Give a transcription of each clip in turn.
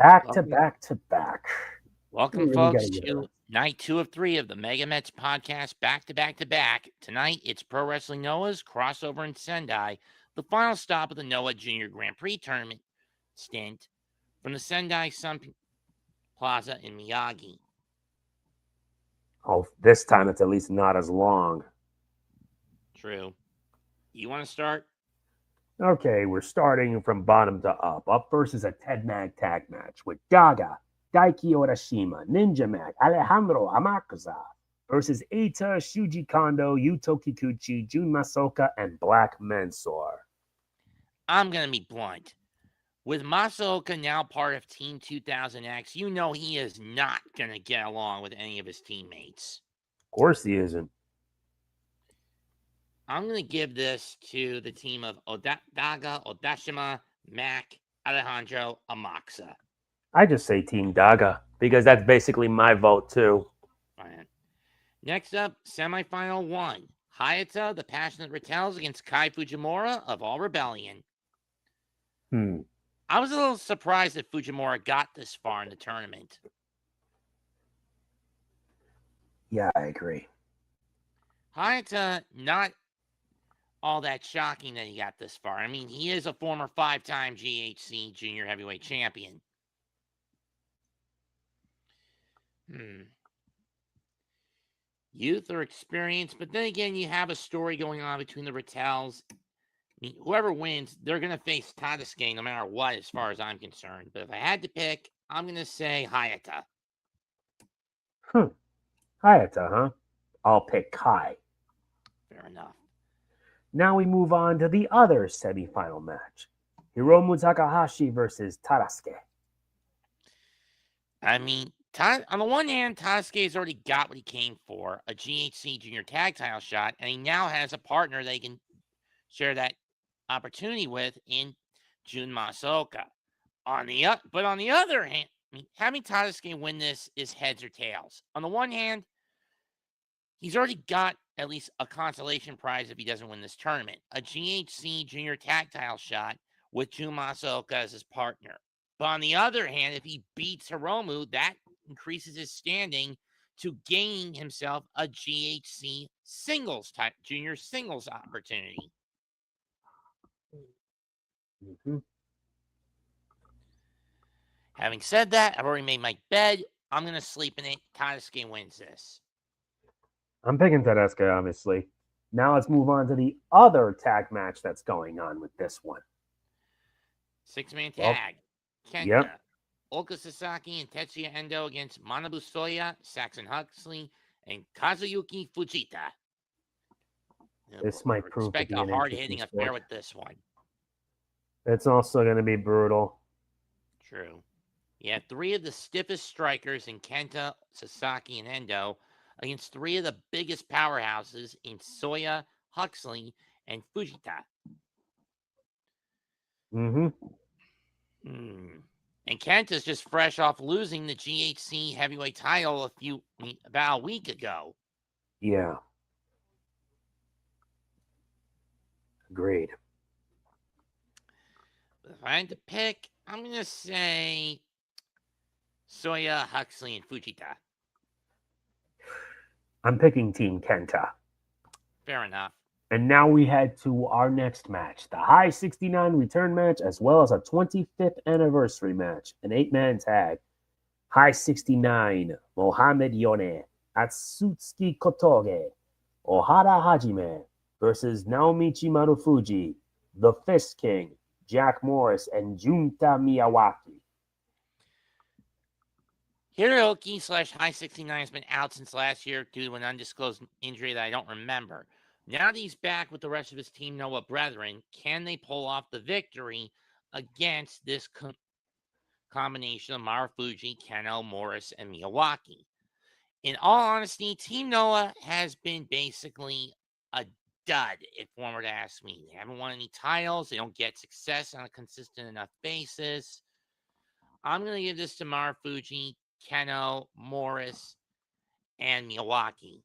Back to Welcome, back to back. welcome, We folks, gotta get to night 2 of 3 of the MegaMets podcast, back to back to back. Tonight, it's Pro Wrestling Noah's crossover in Sendai, the final stop of the Noah Junior Grand Prix tournament stint from the Sendai Sun Plaza in Miyagi. Oh, this time it's at least not as long. True. You want to start? Okay, we're starting from bottom to up. Up first is a Ted Mag tag match with Daga, Daiki Odashima, Ninja Mack, Alejandro AMAKUSA versus Eita, Shuji Kondo, Yuto Kikuchi, Jun Masaoka, and Black Mensore. I'm going to be blunt. With Masaoka now part of Team 2000X, you know he is not going to get along with any of his teammates. Of course he isn't. I'm going to give this to the team of Daga, Odashima, Mack, Alejandro, AMAKUSA. I just say Team Daga because that's basically my vote too. Right. Next up, semifinal 1. HAYATA, the Passionate Ratels against Kai Fujimura of All Rebellion. I was a little surprised that Fujimura got this far in the tournament. Yeah, I agree. HAYATA, not all that shocking that he got this far. I mean, he is a former 5-time GHC Junior Heavyweight Champion. Youth or experience, but then again, you have a story going on between the Ratels. I mean, whoever wins, they're going to face Tadasuke no matter what, as far as I'm concerned. But if I had to pick, I'm going to say HAYATA. HAYATA, huh? I'll pick Kai. Fair enough. Now we move on to the other semifinal match. Hiromu Takahashi versus Tadasuke. I mean, on the one hand, Tadasuke has already got what he came for, a GHC junior tag title shot, and he now has a partner they can share that opportunity with in Jun Masaoka. But on the other hand, I mean, having Tadasuke win this is heads or tails. On the one hand, he's already got at least a consolation prize if he doesn't win this tournament, a GHC junior tag title shot with Jun Masaoka as his partner. But on the other hand, if he beats Hiromu, that increases his standing to gain himself a GHC singles type junior singles opportunity. Having said that, I've already made my bed. I'm going to sleep in it. Tadasuke wins this. I'm picking Tadasuke, obviously. Now let's move on to the other tag match that's going on with this one. 6-man tag. Kenta, Yep. Oka Sasaki and Tetsuya Endoh against Manabu Soya, Saxon Huxley, and Kazuyuki Fujita. This might prove to expect be a an hard-hitting interesting affair sport. with this one. It's also going to be brutal. True. You have 3 of the stiffest strikers in Kenta, Sasaki, and Endoh against 3 of the biggest powerhouses in Soya, Huxley, and Fujita. And Kenta's just fresh off losing the GHC heavyweight title about a week ago. Yeah. Agreed. But if I had to pick, I'm going to say Soya, Huxley, and Fujita. I'm picking Team Kenta. Fair enough. And now we head to our next match, the High 69 return match, as well as a 25th anniversary match, an 8-man tag. High 69, Mohamed Yone, Atsuki Kotoge, Ohara Hajime versus Naomichi Marufuji, the Fist King, Jack Morris, and Junta Miyawaki. Hiroki / High 69 has been out since last year due to an undisclosed injury that I don't remember. Now that he's back with the rest of his Team Noah brethren, can they pull off the victory against this combination of Marufuji, Kenoh, Morris, and Miyawaki? In all honesty, Team Noah has been basically a dud, if one were to ask me. They haven't won any titles. They don't get success on a consistent enough basis. I'm going to give this to Marufuji, Kenoh, Morris, and Miyawaki.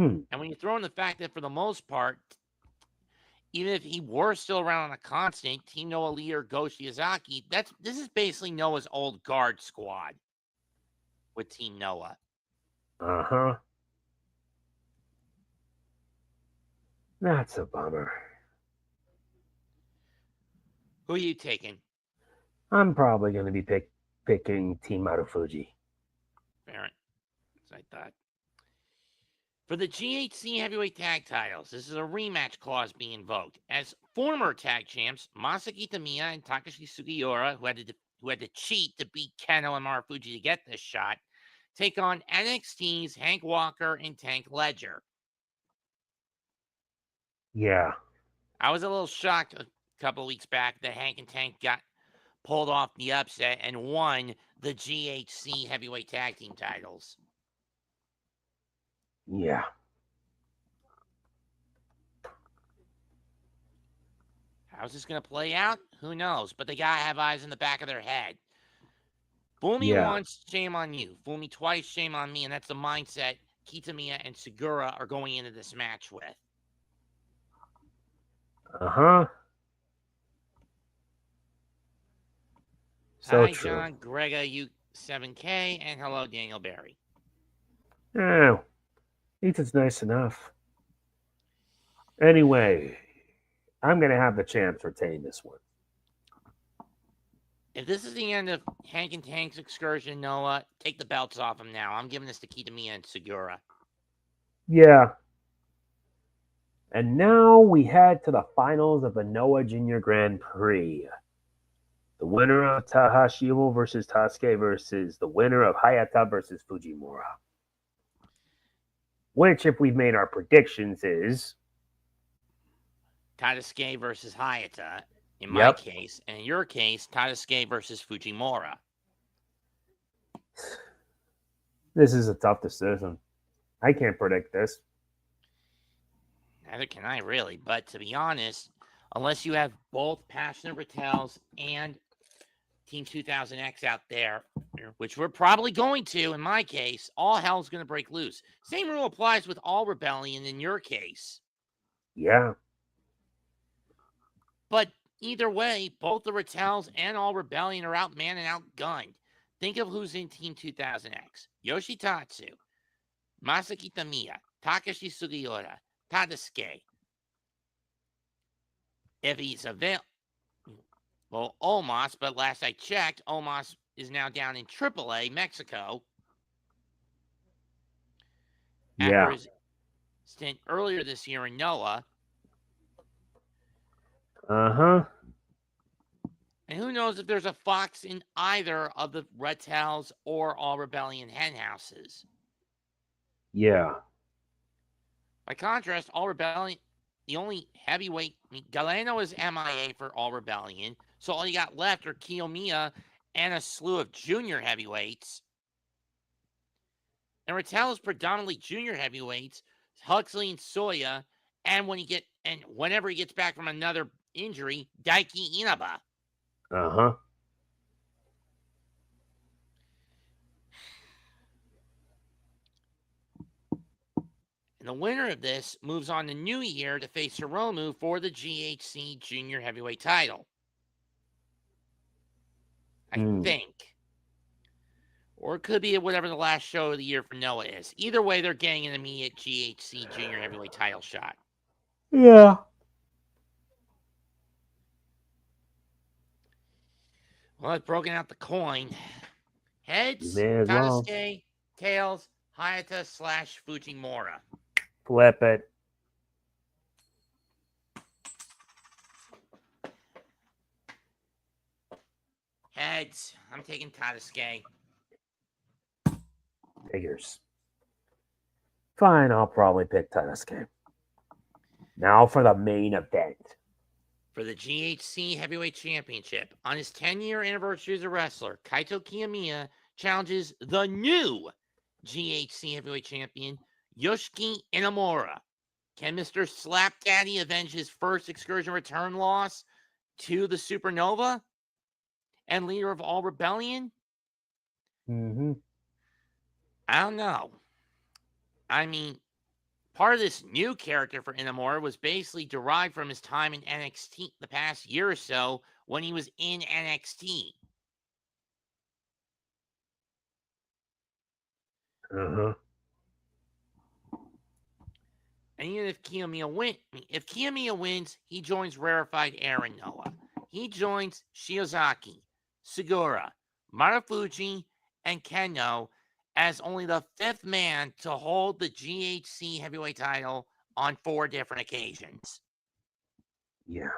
And when you throw in the fact that for the most part, even if he were still around on a constant, Team Noah leader Go Shiozaki, this is basically Noah's old guard squad with Team Noah. Uh-huh. That's a bummer. Who are you taking? I'm probably going to be picking Team Marufuji. Fair, as I thought. For the GHC heavyweight tag titles, this is a rematch clause being invoked. As former tag champs, Masaki Tamiya and Takashi Sugiura, who had to cheat to beat Kenoh and Marufuji to get this shot, take on NXT's Hank Walker and Tank Ledger. Yeah. I was a little shocked a couple of weeks back that Hank and Tank got pulled off the upset and won the GHC heavyweight tag team titles. Yeah. How's this going to play out? Who knows? But they got to have eyes in the back of their head. Fool me once, shame on you. Fool me twice, shame on me. And that's the mindset Kitamiya and Segura are going into this match with. Uh-huh. So Hi, true. John, Grega, U7K, and hello, Daniel Barry. Oh, Eita's nice enough. Anyway, I'm going to have the champs retain this one. If this is the end of Hank and Tank's excursion, Noah, take the belts off him now. I'm giving this to Kitamiya and Segura. Yeah. And now we head to the finals of the Noah Junior Grand Prix. The winner of Takahashi versus Tadasuke versus the winner of Hayata versus Fujimura. Which, if we've made our predictions, is Tadasuke versus Hayata, in my case. And in your case, Tadasuke versus Fujimura. This is a tough decision. I can't predict this. Neither can I, really. But to be honest, unless you have both passionate Ratels and Team 2000X out there, which we're probably going to, in my case, all hell's going to break loose. Same rule applies with All Rebellion in your case. Yeah. But either way, both the Ratels and All Rebellion are outmanned and outgunned. Think of who's in Team 2000X. Yoshitatsu, Masaki Tamiya, Takashi Sugiura, Tadasuke. If he's available, well, Omos, but last I checked, Omos is now down in AAA, Mexico. After his stint earlier this year in Noah. Uh-huh. And who knows if there's a Fox in either of the Ratels or All Rebellion hen houses. Yeah. By contrast, All Rebellion, the only heavyweight, Galeno is MIA for All Rebellion, so all you got left are Kiyomiya and a slew of junior heavyweights. And Ratel is predominantly junior heavyweights, Huxley and Soya, and whenever he gets back from another injury, Daiki Inaba. Uh-huh. And the winner of this moves on to New Year to face Hiromu for the GHC Junior Heavyweight title. I think. Or it could be whatever the last show of the year for Noah is. Either way, they're getting an immediate GHC Junior Heavyweight title shot. Yeah. Well, I've broken out the coin. Heads, Tadasuke, tails, Hayata / Fujimura. Flip it. Heads. I'm taking Tadasuke. Figures. Fine, I'll probably pick Tadasuke. Now for the main event. For the GHC Heavyweight Championship, on his 10-year anniversary as a wrestler, Kaito Kiyomiya challenges the new GHC Heavyweight Champion, Yoshiki Inamura. Can Mr. Slap Daddy avenge his first excursion return loss to the Supernova and leader of All Rebellion? Mm-hmm. I don't know. I mean, part of this new character for Inamura was basically derived from his time in NXT the past year or so when he was in NXT. Uh-huh. And even if Kiyomiya wins, he joins rarefied Aaron Noah. He joins Shiozaki, Segura, Marufuji, and Kenoh as only the 5th man to hold the GHC heavyweight title on 4 different occasions. Yeah.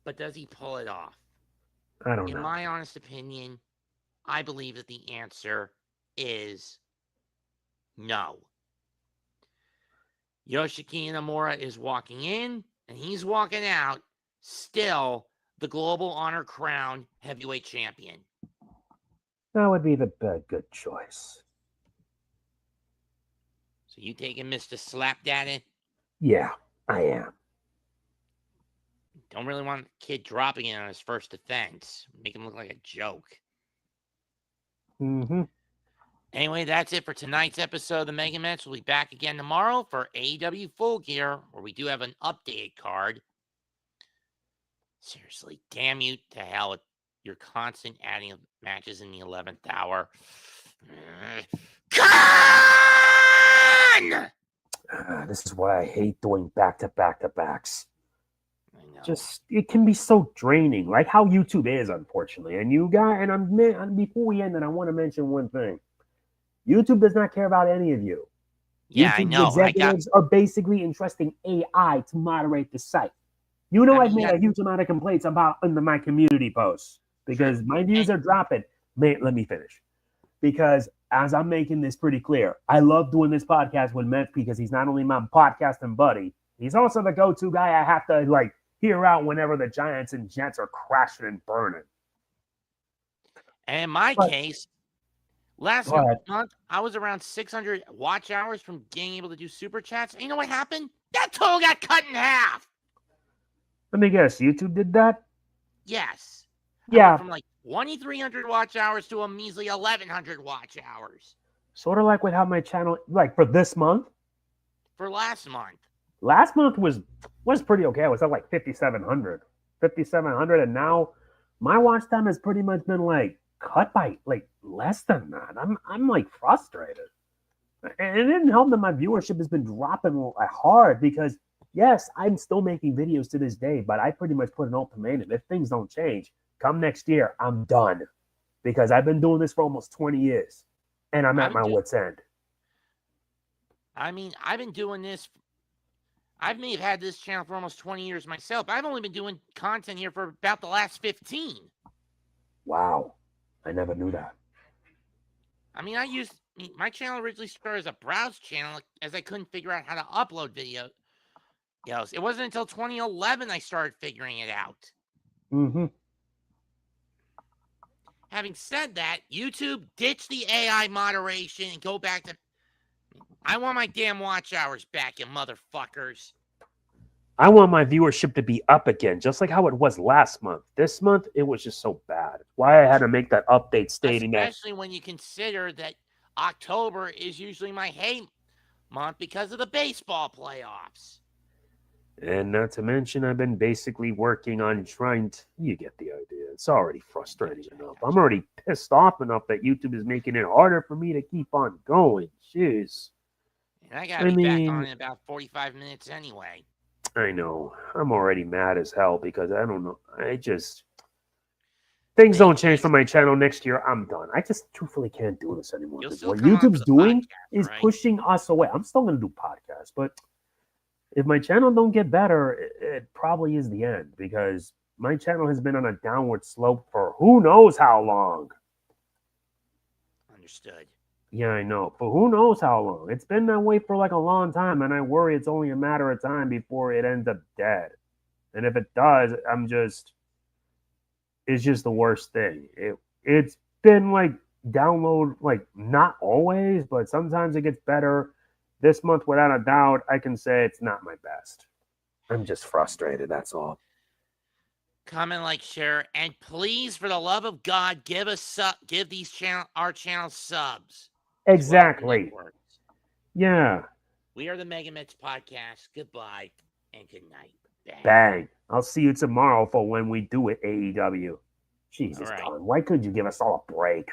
But does he pull it off? I don't know. In my honest opinion, I believe that the answer is no. Yoshiki Inamura is walking in, and he's walking out, still the Global Honor Crown heavyweight champion. That would be the good choice. So you taking Mr. Slapdaddy? Yeah, I am. Don't really want the kid dropping it on his first defense. Make him look like a joke. Mm-hmm. Anyway, that's it for tonight's episode of the MegaMets. We'll be back again tomorrow for AEW Full Gear, where we do have an updated card. Seriously, damn you to hell with your constant adding of matches in the 11th hour. This is why I hate doing back-to-back-to-backs. I know. Just, it can be so draining, like how YouTube is, unfortunately. And before we end it, I want to mention one thing. YouTube does not care about any of you. Yeah, YouTube's I know. executives are basically entrusting AI to moderate the site. You know, I've made a huge amount of complaints about under my community posts because my views are dropping. Let me finish. Because as I'm making this pretty clear, I love doing this podcast with Mack because he's not only my podcasting buddy, he's also the go-to guy I have to hear out whenever the Giants and Jets are crashing and burning. And in my case, last month, I was around 600 watch hours from being able to do super chats. And you know what happened? That total got cut in half. Let me guess, YouTube did that? Yes. Yeah. From 2,300 watch hours to a measly 1,100 watch hours. Sort of like with how my channel, for this month? For last month. Last month was pretty okay. I was at 5,700. 5,700, and now my watch time has pretty much been cut by less than that. I'm frustrated. And it didn't help that my viewership has been dropping hard because yes, I'm still making videos to this day, but I pretty much put an ultimatum. If things don't change, come next year, I'm done. Because I've been doing this for almost 20 years. And I'm at my wit's end. I mean, I've been doing this. I may have had this channel for almost 20 years myself. I've only been doing content here for about the last 15. Wow. I never knew that. I mean, my channel originally started as a browse channel as I couldn't figure out how to upload videos. It wasn't until 2011 I started figuring it out. Mm-hmm. Having said that, YouTube ditch the AI moderation and go back to... I want my damn watch hours back, you motherfuckers. I want my viewership to be up again, just like how it was last month. This month, it was just so bad. Why I had to make that update stating that... Especially when you consider that October is usually my hay month because of the baseball playoffs. And not to mention, I've been basically working on trying to... You get the idea. It's already frustrating enough. I'm already pissed off enough that YouTube is making it harder for me to keep on going. Jeez. And I gotta be back on in about 45 minutes anyway. I know. I'm already mad as hell because I don't know. Things don't change for my channel next year. I'm done. I just truthfully can't do this anymore. What YouTube's doing is pushing us away. I'm still going to do podcasts, but... If my channel don't get better, it probably is the end because my channel has been on a downward slope for who knows how long. Understood. Yeah, I know. For who knows how long. It's been that way for a long time, and I worry it's only a matter of time before it ends up dead. And if it does, it's just the worst thing. It's been download, not always, but sometimes it gets better. This month, without a doubt, I can say it's not my best. I'm just frustrated, that's all. comment, like, share, and please, for the love of God, give our channel subs. Exactly. Well, yeah. We are the MegaMets podcast. Goodbye and good night. Bang. I'll see you tomorrow for when we do it, AEW. Jesus, All right. God, why couldn't you give us all a break?